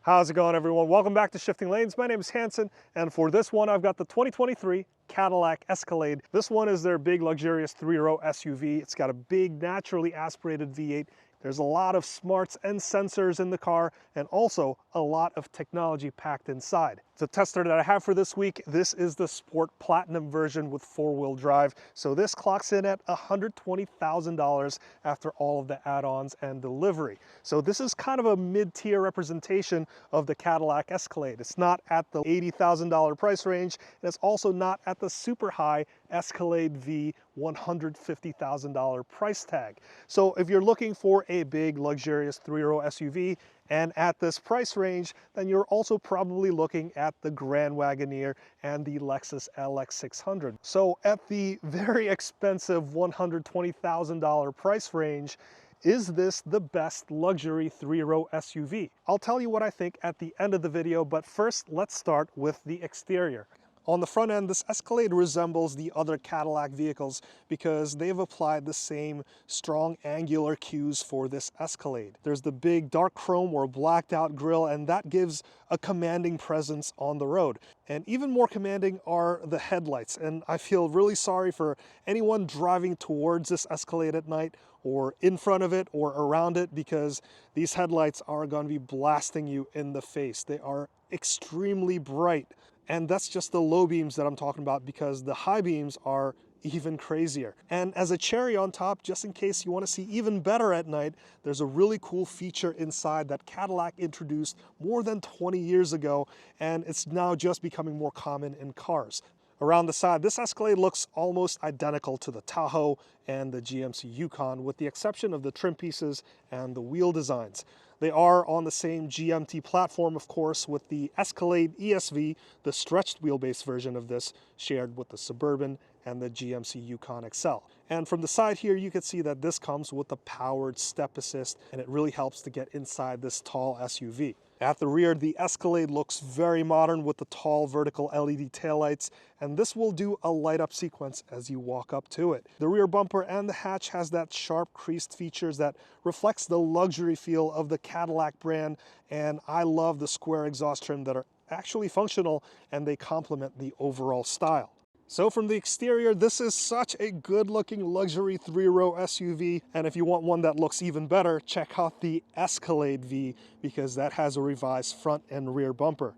How's it going, everyone? Welcome back to Shifting Lanes. My name is Hanson, and for this one, I've got the 2023 Cadillac Escalade. This one is their big, luxurious three-row SUV. It's got a big, naturally aspirated V8. There's a lot of smarts and sensors in the car, and also a lot of technology packed inside. The tester that I have for this week, this is the Sport Platinum version with four-wheel drive. So this clocks in at $120,000 after all of the add-ons and delivery. So this is kind of a mid-tier representation of the Cadillac Escalade. It's not at the $80,000 price range, and it's also not at the super high Escalade V $150,000 price tag. So if you're looking for a big, luxurious three-row SUV and at this price range, then you're also probably looking at the Grand Wagoneer and the Lexus LX600. So at the very expensive $120,000 price range, is this the best luxury three-row SUV? I'll tell you what I think at the end of the video, but first let's start with the exterior. On the front end, this Escalade resembles the other Cadillac vehicles because they've applied the same strong angular cues for this Escalade. There's the big dark chrome or blacked out grille, and that gives a commanding presence on the road. And even more commanding are the headlights. And I feel really sorry for anyone driving towards this Escalade at night or in front of it or around it, because these headlights are going to be blasting you in the face. They are extremely bright. And that's just the low beams that I'm talking about, because the high beams are even crazier. And as a cherry on top, just in case you want to see even better at night, there's a really cool feature inside that Cadillac introduced more than 20 years ago, and it's now just becoming more common in cars. Around the side, this Escalade looks almost identical to the Tahoe and the GMC Yukon, with the exception of the trim pieces and the wheel designs. They are on the same GMT platform, of course, with the Escalade ESV, the stretched wheelbase version of this, shared with the Suburban and the GMC Yukon XL. And from the side here, you can see that this comes with a powered step assist, and it really helps to get inside this tall SUV. At the rear, the Escalade looks very modern with the tall vertical LED taillights, and this will do a light up sequence as you walk up to it. The rear bumper and the hatch has that sharp creased features that reflects the luxury feel of the Cadillac brand, and I love the square exhaust trim that are actually functional, and they complement the overall style. So from the exterior, this is such a good looking luxury three-row SUV, and if you want one that looks even better, check out the Escalade V, because that has a revised front and rear bumper.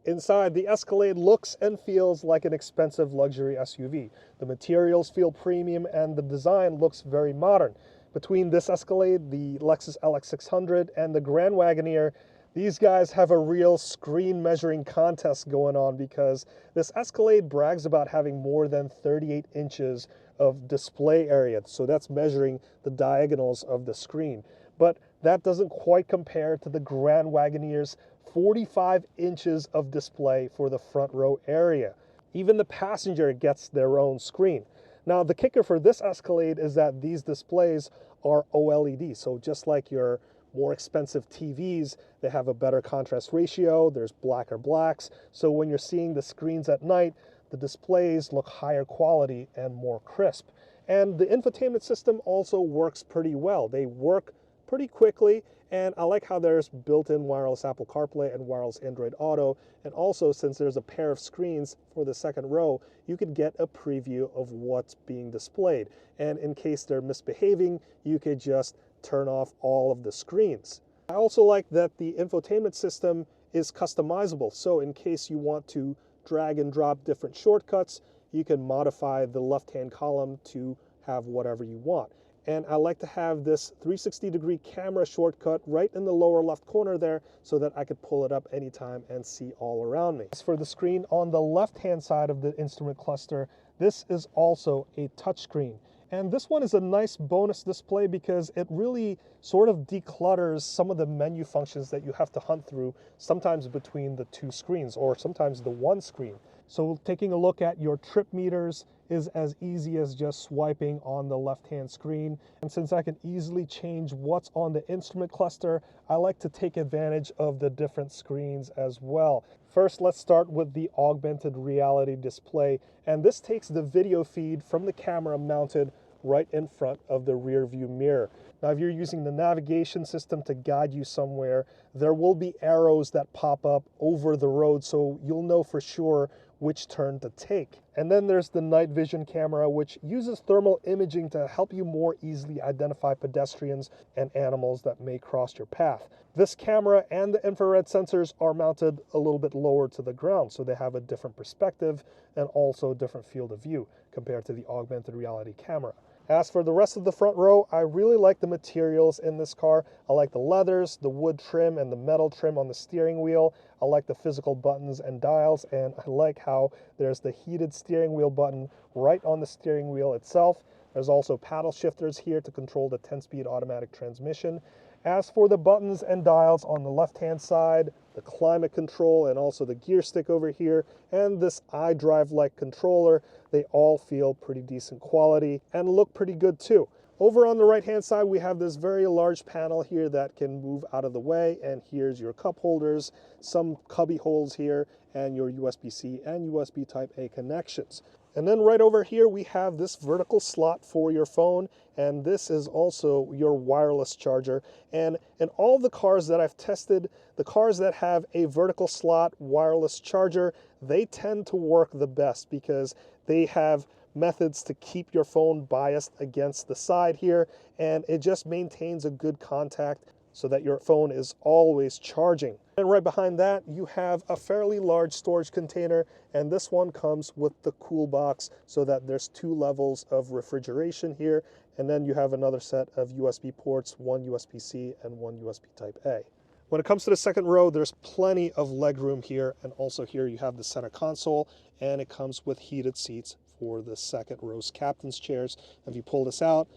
Inside, the Escalade looks and feels like an expensive luxury SUV. The materials feel premium and the design looks very modern. Between this Escalade, the Lexus LX600, and the Grand Wagoneer, these guys have a real screen measuring contest going on, because this Escalade brags about having more than 38 inches of display area. So that's measuring the diagonals of the screen. But that doesn't quite compare to the Grand Wagoneer's 45 inches of display for the front row area. Even the passenger gets their own screen. Now, the kicker for this Escalade is that these displays are OLED. So just like your more expensive TVs, they have a better contrast ratio, there's blacker blacks, so when you're seeing the screens at night, the displays look higher quality and more crisp. And the infotainment system also works pretty well. They work pretty quickly, and I like how there's built-in wireless Apple CarPlay and wireless Android Auto, and also since there's a pair of screens for the second row, you could get a preview of what's being displayed. And in case they're misbehaving, you could just turn off all of the screens. I also like that the infotainment system is customizable, so in case you want to drag and drop different shortcuts, you can modify the left-hand column to have whatever you want. And I like to have this 360-degree camera shortcut right in the lower left corner there, so that I could pull it up anytime and see all around me. As for the screen on the left-hand side of the instrument cluster, this is also a touchscreen. And this one is a nice bonus display because it really sort of declutters some of the menu functions that you have to hunt through, sometimes between the two screens or sometimes the one screen. So taking a look at your trip meters is as easy as just swiping on the left-hand screen. And since I can easily change what's on the instrument cluster, I like to take advantage of the different screens as well. First, let's start with the augmented reality display. And this takes the video feed from the camera mounted right in front of the rear view mirror. Now, if you're using the navigation system to guide you somewhere, there will be arrows that pop up over the road, so you'll know for sure which turn to take. And then there's the night vision camera, which uses thermal imaging to help you more easily identify pedestrians and animals that may cross your path. This camera and the infrared sensors are mounted a little bit lower to the ground, so they have a different perspective and also a different field of view compared to the augmented reality camera. As for the rest of the front row, I really like the materials in this car. I like the leathers, the wood trim, and the metal trim on the steering wheel. I like the physical buttons and dials, and I like how there's the heated steering wheel button right on the steering wheel itself. There's also paddle shifters here to control the 10-speed automatic transmission. As for the buttons and dials on the left-hand side, the climate control and also the gear stick over here, and this iDrive-like controller, they all feel pretty decent quality and look pretty good too. Over on the right-hand side, we have this very large panel here that can move out of the way, and here's your cup holders, some cubby holes here, and your USB-C and USB Type-A connections. And then right over here, we have this vertical slot for your phone, and this is also your wireless charger. And in all the cars that I've tested, the cars that have a vertical slot wireless charger, they tend to work the best because they have methods to keep your phone biased against the side here, and it just maintains a good contact so that your phone is always charging. And right behind that, you have a fairly large storage container, and this one comes with the cool box so that there's 2 levels of refrigeration here, and then you have another set of USB ports, one USB-C and one USB Type-A. When it comes to the second row, there's plenty of leg room here, and also here you have the center console, and it comes with heated seats for the second row's captain's chairs. If you pull this out,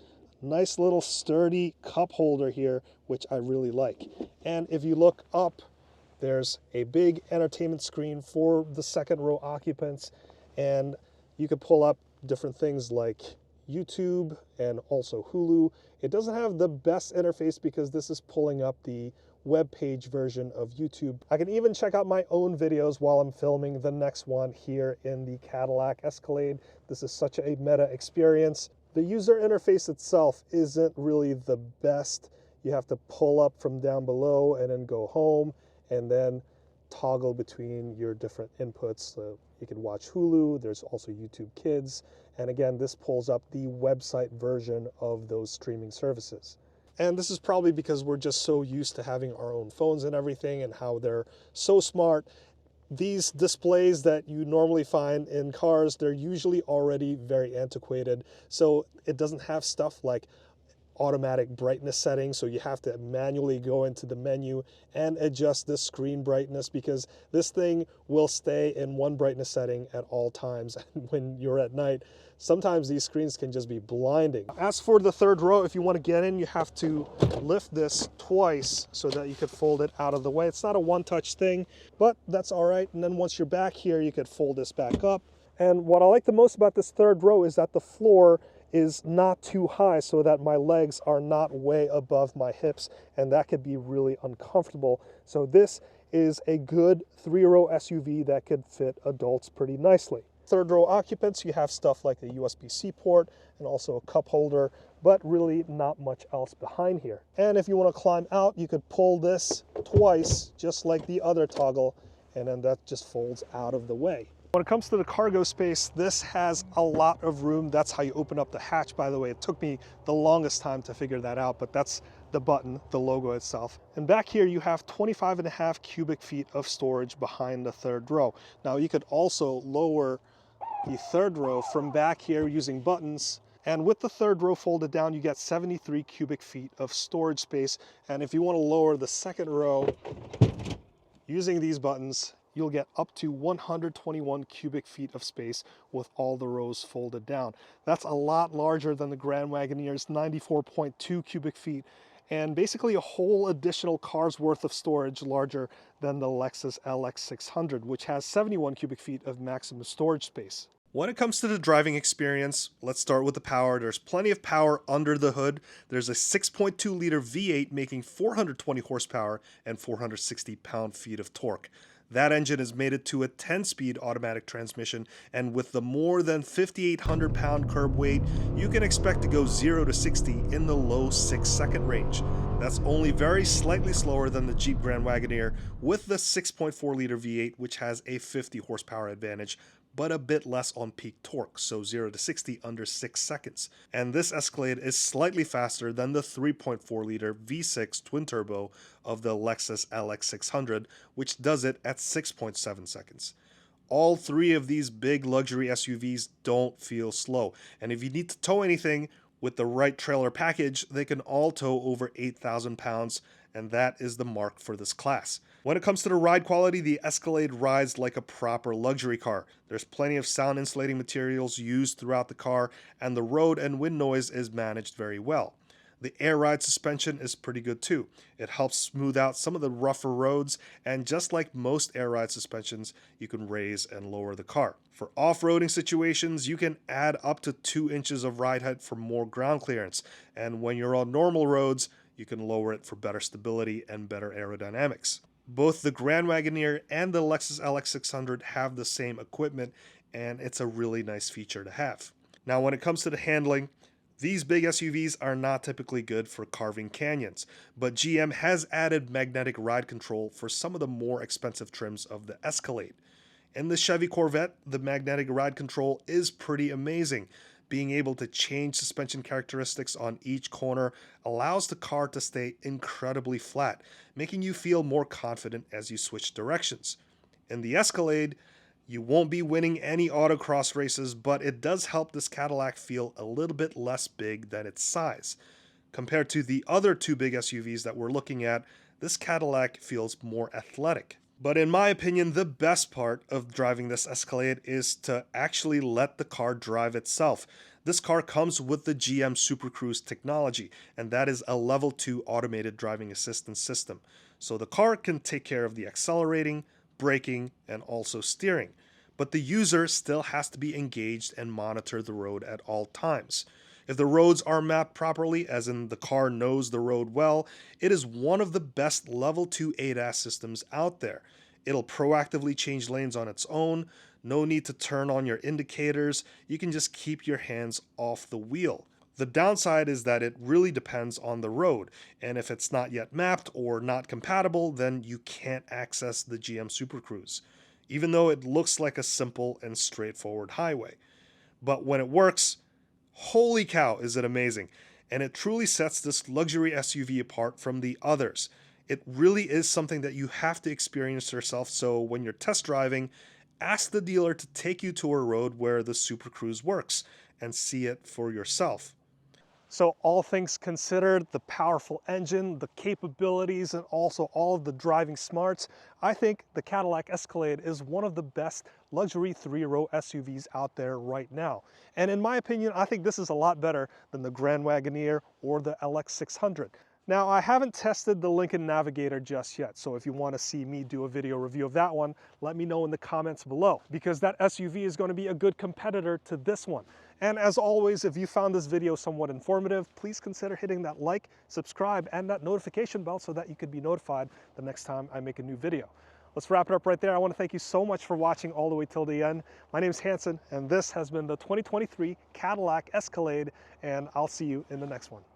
nice little sturdy cup holder here, which I really like. And if you look up, there's a big entertainment screen for the second row occupants, and you could pull up different things like YouTube and also Hulu. It doesn't have the best interface because this is pulling up the web page version of YouTube. I can even check out my own videos while I'm filming the next one here in the Cadillac Escalade. This is such a meta experience. The user interface itself isn't really the best. You have to pull up from down below and then go home and then toggle between your different inputs. So you can watch Hulu, there's also YouTube Kids, and again, this pulls up the website version of those streaming services. And this is probably because we're just so used to having our own phones and everything and how they're so smart. These displays that you normally find in cars, they're usually already very antiquated. So it doesn't have stuff like automatic brightness settings, so you have to manually go into the menu and adjust the screen brightness because this thing will stay in one brightness setting at all times. When you're at night, sometimes these screens can just be blinding. As for the third row, if you want to get in, you have to lift this twice so that you could fold it out of the way. It's not a one-touch thing, but that's all right. And then once you're back here, you could fold this back up. And what I like the most about this third row is that the floor is not too high so that my legs are not way above my hips, and that could be really uncomfortable. So this is a good 3-row SUV that could fit adults pretty nicely. Third row occupants, you have stuff like a USB-C port and also a cup holder, but really not much else behind here. And if you want to climb out, you could pull this twice, just like the other toggle, and then that just folds out of the way. When it comes to the cargo space, this has a lot of room. That's how you open up the hatch, by the way. It took me the longest time to figure that out, but that's the button, the logo itself. And back here you have 25.5 cubic feet of storage behind the third row. Now you could also lower the third row from back here using buttons, and with the third row folded down, you get 73 cubic feet of storage space. And if you want to lower the second row using these buttons, you'll get up to 121 cubic feet of space with all the rows folded down. That's a lot larger than the Grand Wagoneer's 94.2 cubic feet, and basically a whole additional car's worth of storage larger than the Lexus LX600, which has 71 cubic feet of maximum storage space. When it comes to the driving experience, let's start with the power. There's plenty of power under the hood. There's a 6.2 liter V8 making 420 horsepower and 460 pound-feet of torque. That engine is mated to a 10-speed automatic transmission, and with the more than 5,800 pound curb weight, you can expect to go 0 to 60 in the low 6-second range. That's only very slightly slower than the Jeep Grand Wagoneer with the 6.4 liter V8, which has a 50 horsepower advantage, but a bit less on peak torque, so 0 to 60 under 6 seconds. And this Escalade is slightly faster than the 3.4 liter V6 twin turbo of the Lexus LX600, which does it at 6.7 seconds. All three of these big luxury SUVs don't feel slow, and if you need to tow anything with the right trailer package, they can all tow over 8,000 pounds, and that is the mark for this class. When it comes to the ride quality, the Escalade rides like a proper luxury car. There's plenty of sound insulating materials used throughout the car, and the road and wind noise is managed very well. The air ride suspension is pretty good too. It helps smooth out some of the rougher roads, and just like most air ride suspensions, you can raise and lower the car. For off-roading situations, you can add up to 2 inches of ride height for more ground clearance, and when you're on normal roads, you can lower it for better stability and better aerodynamics. Both the Grand Wagoneer and the Lexus LX600 have the same equipment, and it's a really nice feature to have. Now, when it comes to the handling, these big SUVs are not typically good for carving canyons, but GM has added magnetic ride control for some of the more expensive trims of the Escalade. In the Chevy Corvette, the magnetic ride control is pretty amazing. Being able to change suspension characteristics on each corner allows the car to stay incredibly flat, making you feel more confident as you switch directions. In the Escalade, you won't be winning any autocross races, but it does help this Cadillac feel a little bit less big than its size. Compared to the other two big SUVs that we're looking at, this Cadillac feels more athletic. But in my opinion, the best part of driving this Escalade is to actually let the car drive itself. This car comes with the GM Super Cruise technology, and that is a level 2 automated driving assistance system. So the car can take care of the accelerating, braking, and also steering. But the user still has to be engaged and monitor the road at all times. If the roads are mapped properly, as in the car knows the road well, it is one of the best level 2 ADAS systems out there. It'll proactively change lanes on its own, no need to turn on your indicators, you can just keep your hands off the wheel. The downside is that it really depends on the road, and if it's not yet mapped or not compatible, then you can't access the GM Super Cruise, even though it looks like a simple and straightforward highway. But when it works, holy cow, is it amazing, and it truly sets this luxury SUV apart from the others. It really is something that you have to experience yourself, so when you're test driving, ask the dealer to take you to a road where the Super Cruise works and see it for yourself. So all things considered, the powerful engine, the capabilities, and also all of the driving smarts, I think the Cadillac Escalade is one of the best luxury 3-row SUVs out there right now. And in my opinion, I think this is a lot better than the Grand Wagoneer or the LX600. Now, I haven't tested the Lincoln Navigator just yet, so if you want to see me do a video review of that one, let me know in the comments below, because that SUV is going to be a good competitor to this one. And as always, if you found this video somewhat informative, please consider hitting that like, subscribe, and that notification bell so that you could be notified the next time I make a new video. Let's wrap it up right there. I want to thank you so much for watching all the way till the end. My name is Hanson, and this has been the 2023 Cadillac Escalade, and I'll see you in the next one.